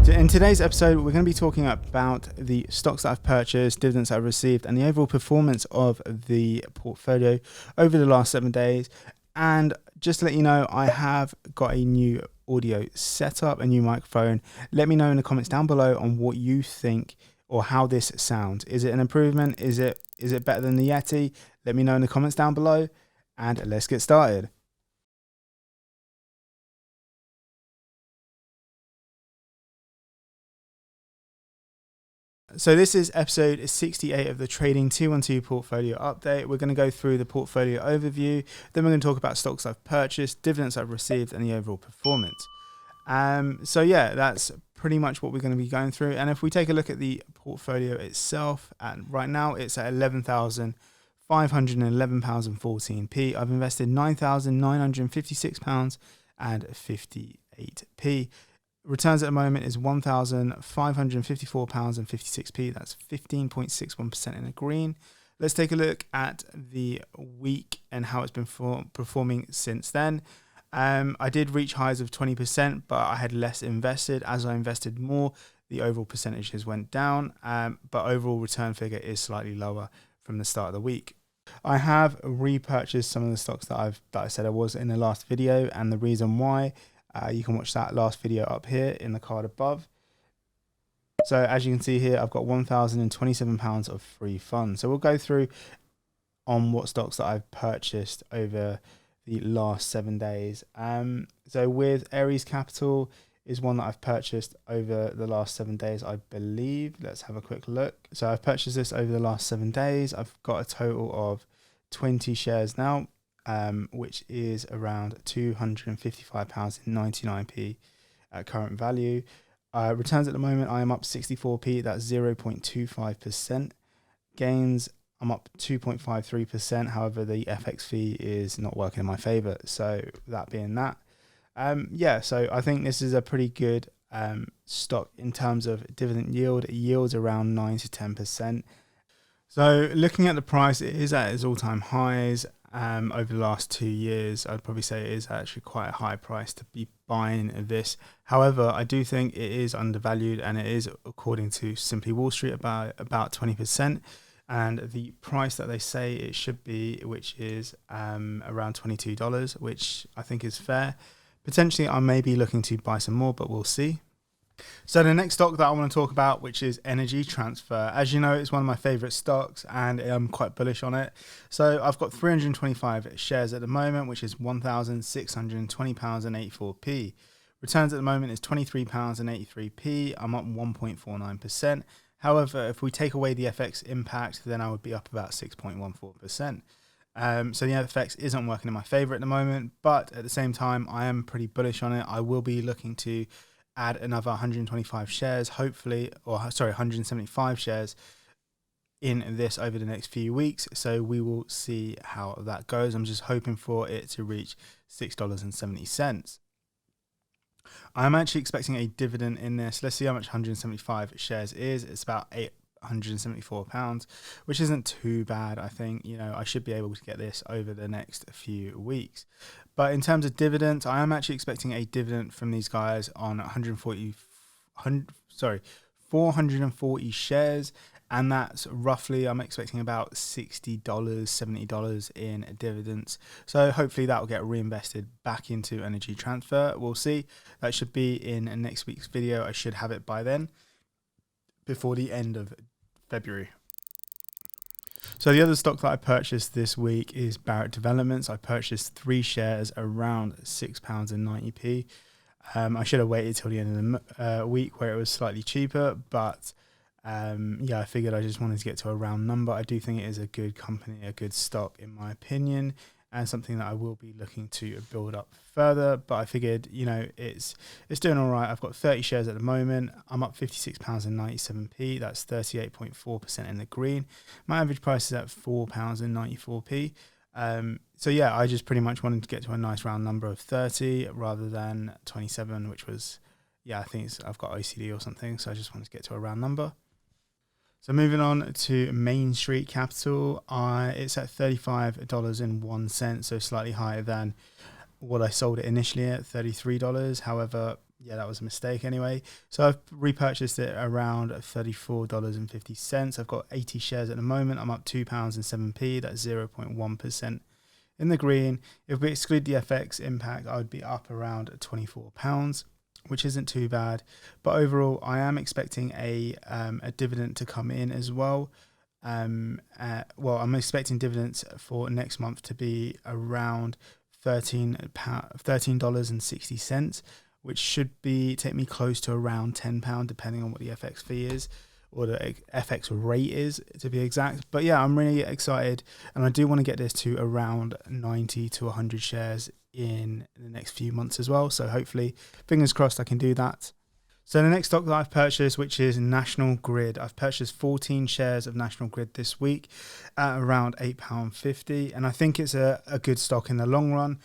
So in today's episode, we're going to be talking about the stocks that I've purchased, dividends I've received, and the overall performance of the portfolio over the last 7 days. And just to let you know, I have got a new audio setup, a new microphone. Let me know in the comments down below on what you think or how this sounds. Is it an improvement? Is it better than the Yeti? Let me know in the comments down below, and let's get started. So this is episode 68 of the Trading 212 portfolio update. We're going to go through the portfolio overview, then we're going to talk about stocks I've purchased, dividends I've received, and the overall performance. So yeah, that's pretty much what we're going to be going through. And if we take a look at the portfolio itself, right now it's at £11,511.14p. I've invested £9,956.58p. Returns at the moment is £1,554.56p. That's 15.61% in the green. Let's take a look at the week and how it's been performing since then. I did reach highs of 20%, but I had less invested. As I invested more, the overall percentages went down, but overall return figure is slightly lower from the start of the week. I have repurchased some of the stocks that I said I was in the last video, and the reason why, you can watch that last video up here in the card above. So as you can see here, I've got £1,027 of free funds. So we'll go through on what stocks that I've purchased over the last 7 days. So with Aries Capital is one that I've purchased over the last 7 days, I believe. Let's have a quick look. So I've purchased this over the last 7 days. I've got a total of 20 shares now, which is around £255.99p at current value. Returns at the moment, I am up 64p. That's 0.25%. Gains, I'm up 2.53%. However, the FX fee is not working in my favor. So that being that, so I think this is a pretty good stock in terms of dividend yield. It yields around 9 to 10%. So looking at the price, it is at its all-time highs over the last 2 years. I'd probably say it is actually quite a high price to be buying this. However, I do think it is undervalued, and it is, according to Simply Wall Street, about 20%. And the price that they say it should be, which is around $22, which I think is fair. Potentially, I may be looking to buy some more, but we'll see. So the next stock that I want to talk about, which is Energy Transfer. As you know, it's one of my favorite stocks, and I'm quite bullish on it. So I've got 325 shares at the moment, which is £1,620.84p. Returns at the moment is £23.83p. I'm up 1.49%. However, if we take away the FX impact, then I would be up about 6.14%. So the FX isn't working in my favor at the moment, but at the same time, I am pretty bullish on it. I will be looking to add another 125 shares, hopefully, 175 shares in this over the next few weeks. So we will see how that goes. I'm just hoping for it to reach $6.70. I'm actually expecting a dividend in this. Let's see how much 175 shares is. It's about £874, which isn't too bad. I think, I should be able to get this over the next few weeks. But in terms of dividends, I am actually expecting a dividend from these guys on 440 shares. And that's roughly, I'm expecting about $60, $70 in dividends. So hopefully that will get reinvested back into Energy Transfer. We'll see. That should be in next week's video. I should have it by then, before the end of February. So the other stock that I purchased this week is Barratt Developments. I purchased 3 shares around £6.90p. I should have waited till the end of the week where it was slightly cheaper, but I figured I just wanted to get to a round number. I do think it is a good company, a good stock in my opinion, and something that I will be looking to build up further. But I figured, it's doing all right. I've got 30 shares at the moment. I'm up £56.97p. That's 38.4% in the green. My average price is at £4.94p. So yeah, I just pretty much wanted to get to a nice round number of 30 rather than 27, which was, I think I've got OCD or something. So I just wanted to get to a round number. So moving on to Main Street Capital, it's at $35.01, so slightly higher than what I sold it initially at $33. However, Yeah, that was a mistake anyway. So I've repurchased it around $34.50. I've got 80 shares at the moment. I'm up £2.07. That's 0.1% in the green. If we exclude the FX impact, I would be up around £24, which isn't too bad. But overall, I am expecting a dividend to come in as well. Well, I'm expecting dividends for next month to be around $13.60, which should be take me close to around £10, depending on what the FX fee is, or the FX rate is, to be exact. But yeah, I'm really excited, and I do want to get this to around 90 to 100 shares in the next few months as well. So hopefully, fingers crossed, I can do that. So the next stock that I've purchased, which is National Grid. I've purchased 14 shares of National Grid this week at around £8.50. And I think it's a good stock in the long run.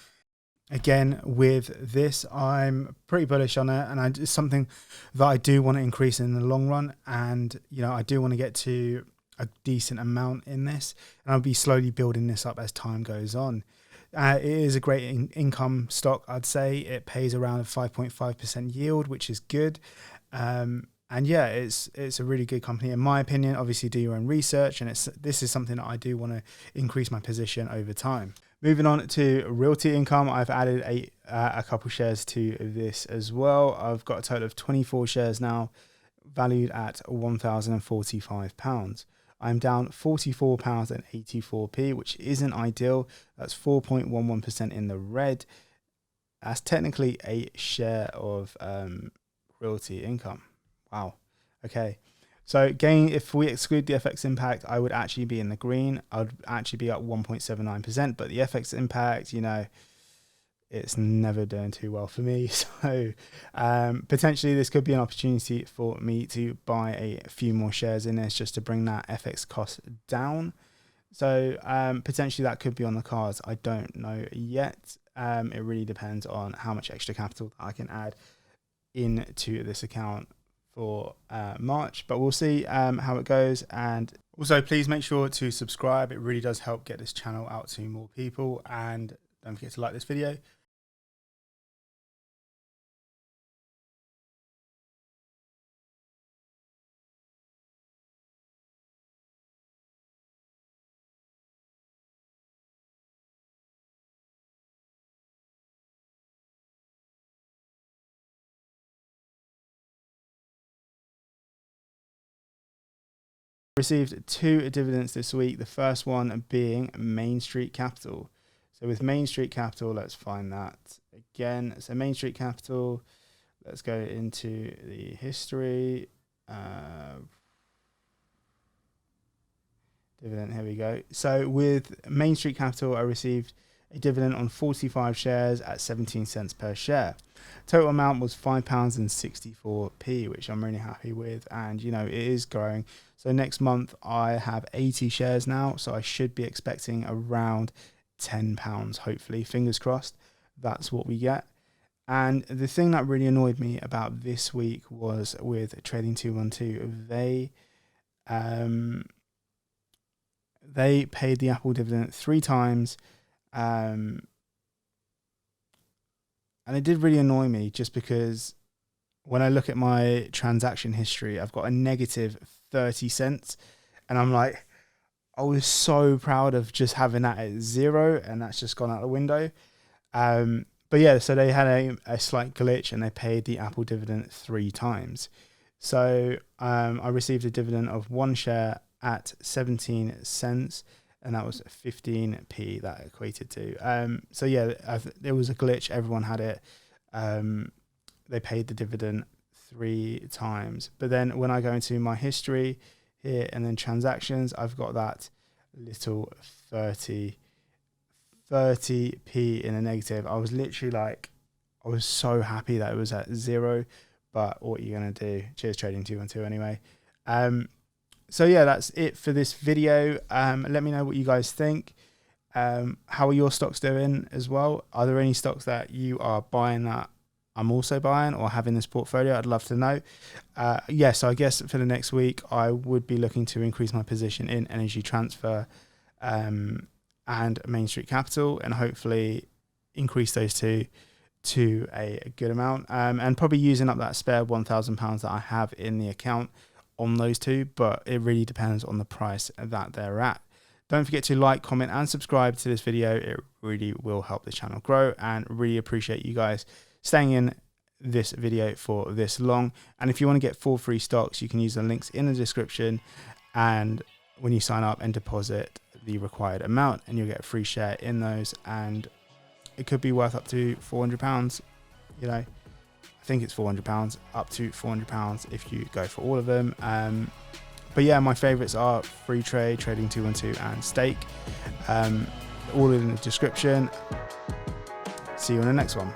Again, with this, I'm pretty bullish on it. And it's something that I do want to increase in the long run. And, you know, I do want to get to a decent amount in this. And I'll be slowly building this up as time goes on. It is a great income stock, I'd say. It pays around a 5.5% yield, which is good. And yeah, it's a really good company in my opinion. Obviously, do your own research, and this is something that I do want to increase my position over time. Moving on to realty income, I've added a couple shares to this as well. I've got a total of 24 shares now, valued at £1,045. I'm down £44.84, which isn't ideal. That's 4.11% in the red. That's technically a share of realty income. Wow. Okay. So again, if we exclude the FX impact, I would actually be in the green. I'd actually be up 1.79%, but the FX impact, you know, it's never doing too well for me. So potentially this could be an opportunity for me to buy a few more shares in this just to bring that FX cost down. So potentially that could be on the cards. I don't know yet. It really depends on how much extra capital I can add into this account for March, but we'll see how it goes. And also, please make sure to subscribe. It really does help get this channel out to more people, and don't forget to like this video. Received 2 dividends this week, the first one being Main Street Capital. So with Main Street Capital, let's find that again. So Main Street Capital, let's go into the history. Dividend, here we go. So with Main Street Capital, I received a dividend on 45 shares at 17 cents per share. Total amount was £5.64, which I'm really happy with, and you know, it is growing. So next month I have 80 shares now, so I should be expecting around £10, hopefully, fingers crossed. That's what we get. And the thing that really annoyed me about this week was with Trading 212, they paid the Apple dividend 3 times, and it did really annoy me just because when I look at my transaction history, I've got a negative 30 cents, and I'm like, I was so proud of just having that at 0, and that's just gone out the window. But yeah, so they had a slight glitch, and they paid the Apple dividend 3 times. So I received a dividend of 1 share at 17 cents, and that was 15p that equated to. So yeah, there was a glitch. Everyone had it. They paid the dividend 3 times. But then when I go into my history here and then transactions, I've got that little 30p in a negative. I was literally like, I was so happy that it was at 0, but what are you going to do? Cheers, Trading 212 anyway. So yeah, that's it for this video. Let me know what you guys think. How are your stocks doing as well? Are there any stocks that you are buying that I'm also buying or have in this portfolio? I'd love to know. Yeah, so I guess for the next week, I would be looking to increase my position in Energy Transfer and Main Street Capital, and hopefully increase those 2 to a good amount, and probably using up that spare £1,000 that I have in the account on those two, but it really depends on the price that they're at. Don't forget to like, comment and subscribe to this video. It really will help the channel grow, and really appreciate you guys staying in this video for this long. And if you want to get 4 free stocks, you can use the links in the description, and when you sign up and deposit the required amount, and you'll get a free share in those, and it could be worth up to £400. You know, I think it's £400, up to £400 if you go for all of them. But yeah, my favorites are Freetrade, Trading 212 and Stake, all in the description. See you in the next one.